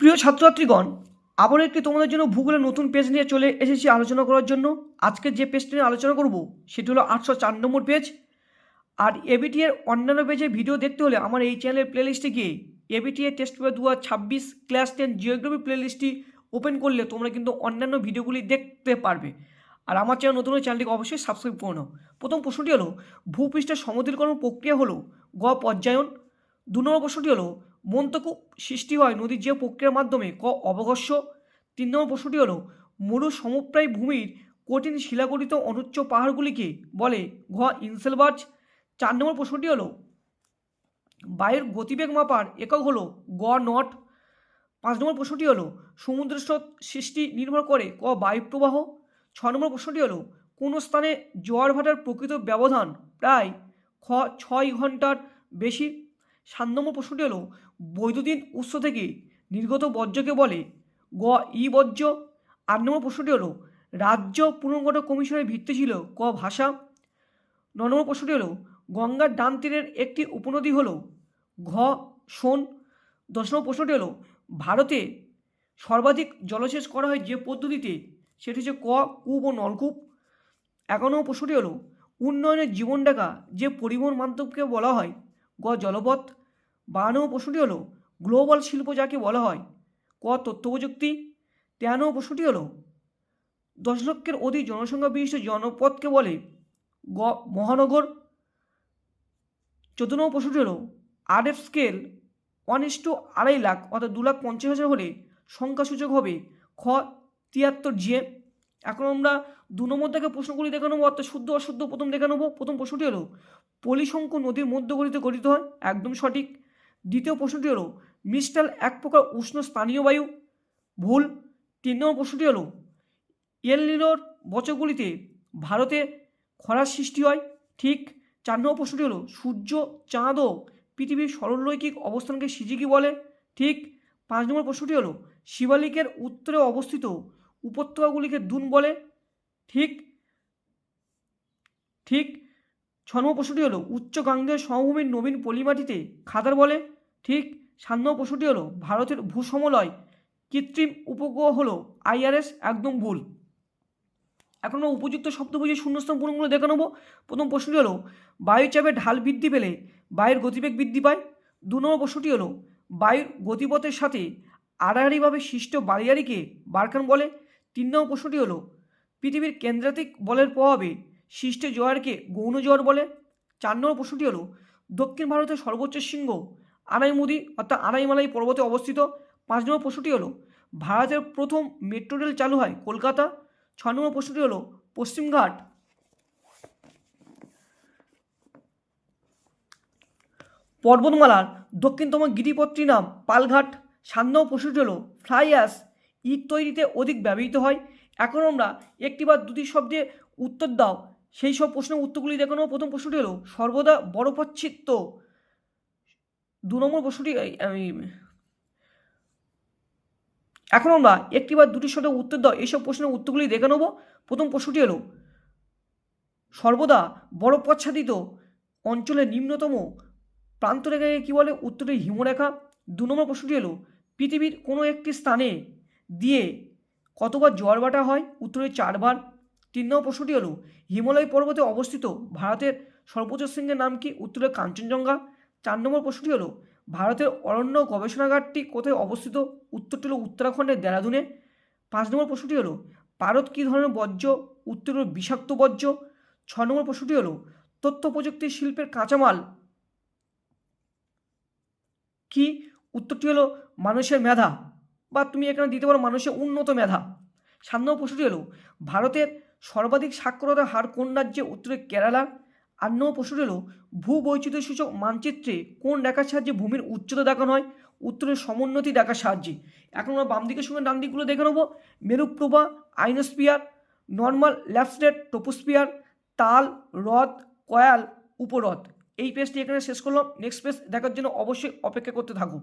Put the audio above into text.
প্রিয় ছাত্রছাত্রীগণ, আবার একটি তোমাদের জন্য ভূগোলের নতুন পেজ নিয়ে চলে এসেছি আলোচনা করার জন্য। আজকে যে পেজটি নিয়ে আলোচনা করব সেটি হলো 804 নম্বর পেজ। আর এবিটি এর অন্যান্য পেজের ভিডিও দেখতে হলে আমার এই চ্যানেলের প্লেলিস্টে গিয়ে এবিটি এর টেস্ট পেপার 2026 ক্লাস 10 জিওগ্রাফি প্লেলিস্টটি ওপেন করলে তোমরা কিন্তু অন্যান্য ভিডিওগুলি দেখতে পারবে। আর আমার চ্যানেল নতুন হলে চ্যানেলটিকে অবশ্যই সাবস্ক্রাইব করে নাও। প্রথম প্রশ্নটি হলো, ভূপৃষ্ঠের সমতলীকরণ প্রক্রিয়া হলো গ পর্যায়ন। 2 নম্বর প্রশ্নটি হলো, মন্তকূপ সৃষ্টি হয় নদীর যে প্রক্রিয়ার মাধ্যমে ক অবঘর্ষ। 3 নম্বর প্রশ্নটি হলো, মরু সমপ্রায় ভূমির কঠিন শিলাগঠিত অনুচ্চ পাহাড়গুলিকে বলে ঘ ইনসেলবার্জ। 4 নম্বর প্রশ্নটি হলো, বায়ুর গতিবেগ মাপার একক হলো গ নট। 5 নম্বর প্রশ্নটি হলো, সমুদ্র স্রোত সৃষ্টি নির্ভর করে ক বায়ুপ্রবাহ। 6 নম্বর প্রশ্নটি হলো, কোন স্থানে জোয়ার ভাটার প্রকৃত ব্যবধান প্রায় খ 6 ঘন্টার বেশি। 7 নম্বর প্রশ্নটি হলো, বৈদ্যুতিন উৎস থেকে নির্গত বর্জ্যকে বলে গ ই বর্জ্য। 8 নম্বর প্রশ্নটি হলো, রাজ্য পুনর্গঠন কমিশনের ভিত্তি ছিল ক ভাষা। 9 নম্বর প্রশ্নটি হলো, গঙ্গার ডান তীরের একটি উপনদী হলো ঘ সোন। 10 নম্বর প্রশ্নটি হলো, ভারতে সর্বাধিক জলসেচ করা হয় যে পদ্ধতিতে সেটি হচ্ছে ক কূপ ও নলকূপ। 11 নম্বর প্রশ্নটি হলো, উন্নয়নের জীবনরেখা যে পরিবহন মাধ্যমকে বলা হয় গ জলপথ। 12 নম্বর প্রশ্নটি হলো, গ্লোবাল শিল্প যাকে বলা হয় ক তথ্য প্রযুক্তি। 13 নম্বর প্রশ্নটি হলো, 10 লক্ষের অধিক জনসংখ্যা বিশিষ্ট জনপদকে বলে গ মহানগর। 14 নম্বর প্রশ্নটি হলো, RF স্কেল 1:2.5 লাখ অর্থাৎ 2,50,000 হলে সংখ্যাসূচক হবে খ 73 জে। এখন আমরা 2 নম্বর থেকে প্রশ্নগুলি দেখে নেবো, অর্থাৎ শুদ্ধ অশুদ্ধ প্রথম দেখে নেবো। প্রথম প্রশ্নটি হলো, পলিশঙ্কু নদীর মধ্যগলিতে গঠিত হয়, একদম সঠিক। দ্বিতীয় প্রশ্নটি হলো, মিস্টাল এক প্রকার উষ্ণ স্থানীয় বায়ু, ভুল। 3 নম্বর প্রশ্নটি হলো, এল নিনোর বছরগুলিতে ভারতে খরার সৃষ্টি হয়, ঠিক। 4 নম্বর প্রশ্নটি হলো, সূর্য চাঁদ ও পৃথিবীর সরলরৈখিক অবস্থানকে সিজিকি বলে, ঠিক। 5 নম্বর প্রশ্নটি হলো, শিবালিকের উত্তরে অবস্থিত উপত্যকাগুলিকে দুন বলে, ঠিক ঠিক। 6 নম্বর প্রশ্নটি হলো, উচ্চ গাঙ্গেয় সমভূমির নবীন পলিমাটিতে খাদার বলে, ঠিক। 7 নম্বর প্রশ্নটি হলো, ভারতের ভূসমলয় কৃত্রিম উপগ্রহ হলো IRS, একদম ভুল। এখন আমরা উপযুক্ত শব্দ বুঝে শূন্যস্থান পূরণগুলো দেখে নেবো। প্রথম প্রশ্নটি হলো, বায়ুচাপের ঢাল বৃদ্ধি পেলে বায়ুর গতিবেগ বৃদ্ধি পায়। 2 নম্বর প্রশ্নটি হলো, বায়ুর গতিপথের সাথে আড়াআড়িভাবে সৃষ্ট বাড়িয়াড়িকে বারখান বলে। 3 নম্বর প্রশ্নটি হলো, পৃথিবীর কেন্দ্রাতিক বলের প্রভাবে সৃষ্ট জোয়ারকে গৌণ জোয়ার বলে। 4 নম্বর প্রশ্নটি হলো, দক্ষিণ ভারতের সর্বোচ্চ শৃঙ্গ আনাইমুদি অর্থাৎ আনাইমালাই পর্বতে অবস্থিত। 5 নম্বর প্রশ্নটি হলো, ভারতের প্রথম মেট্রো রেল চালু হয় কলকাতা। 6 নম্বর প্রশ্নটি হলো, পশ্চিমঘাট পর্বতমালার দক্ষিণতম গিরিপথটির নাম পালঘাট। 7 নম্বর প্রশ্নটি হলো, ফ্লাই অ্যাশ ইট তৈরিতে অধিক ব্যবহৃত হয়। এখন আমরা একটি বা দুটি শব্দে উত্তর দাও, সেই সব প্রশ্নের উত্তরগুলি দেখে নেব। প্রথম প্রশ্নটি হলো, সর্বদা বরফাচ্ছাদিত। 2 নম্বর প্রশ্নটি এখন আমরা একটি বা দুটি শব্দে উত্তর দাও, এইসব প্রশ্নের উত্তরগুলি দেখে নেব। প্রথম প্রশ্নটি হলো, সর্বদা বরফাচ্ছাদিত অঞ্চলের নিম্নতম প্রান্তরেখাকে কী বলে? উত্তরে হিমরেখা। 2 নম্বর প্রশ্নটি হলো, পৃথিবীর কোনো একটি স্থানে দিয়ে কতবার জোয়ার ভাটা হয়? উত্তরে 4 বার। 3 নম্বর প্রশ্নটি হলো, হিমালয় পর্বতে অবস্থিত ভারতের সর্বোচ্চ শৃঙ্গের নাম কি? উত্তরে কাঞ্চনজঙ্ঘা। 4 নম্বর প্রশ্নটি হলো, ভারতের অরণ্য গবেষণাগারটি কোথায় অবস্থিত? উত্তরটি হলো উত্তরাখণ্ডের দেরাদুনে। 5 নম্বর প্রশ্নটি হলো, ভারত কী ধরনের বর্জ্য? উত্তর হলো বিষাক্ত বর্জ্য। 6 নম্বর প্রশ্নটি হলো, তথ্য প্রযুক্তি শিল্পের কাঁচামাল কি? উত্তরটি হলো মানুষের মেধা, বা তুমি এখানে দিতে পারো মানুষের উন্নত মেধা। 7 নম্বর প্রশ্নটি হলো, ভারতের সর্বাধিক সাক্ষরতার হার কোন রাজ্যে? উত্তরে কেরালা। 8 নম্বর প্রশ্নটি হলো, ভূবৈচিত্র্য সূচক মানচিত্রে কোন রেখার সাহায্যে ভূমির উচ্চতা দেখানো হয়? উত্তরের সমোন্নতি রেখার সাহায্যে। এখন আমরা বাম দিকের সঙ্গে ডান দিকগুলো দেখে নেবো। মেরুপ্রভা আইনোস্পিয়ার, নর্মাল ল্যাপসডেট ট্রপোস্পিয়ার, তাল হ্রদ কয়াল উপহ্রদ। এই পেজটি এখানে শেষ করলাম। নেক্সট পেজ দেখার জন্য অবশ্যই অপেক্ষা করতে থাকুন।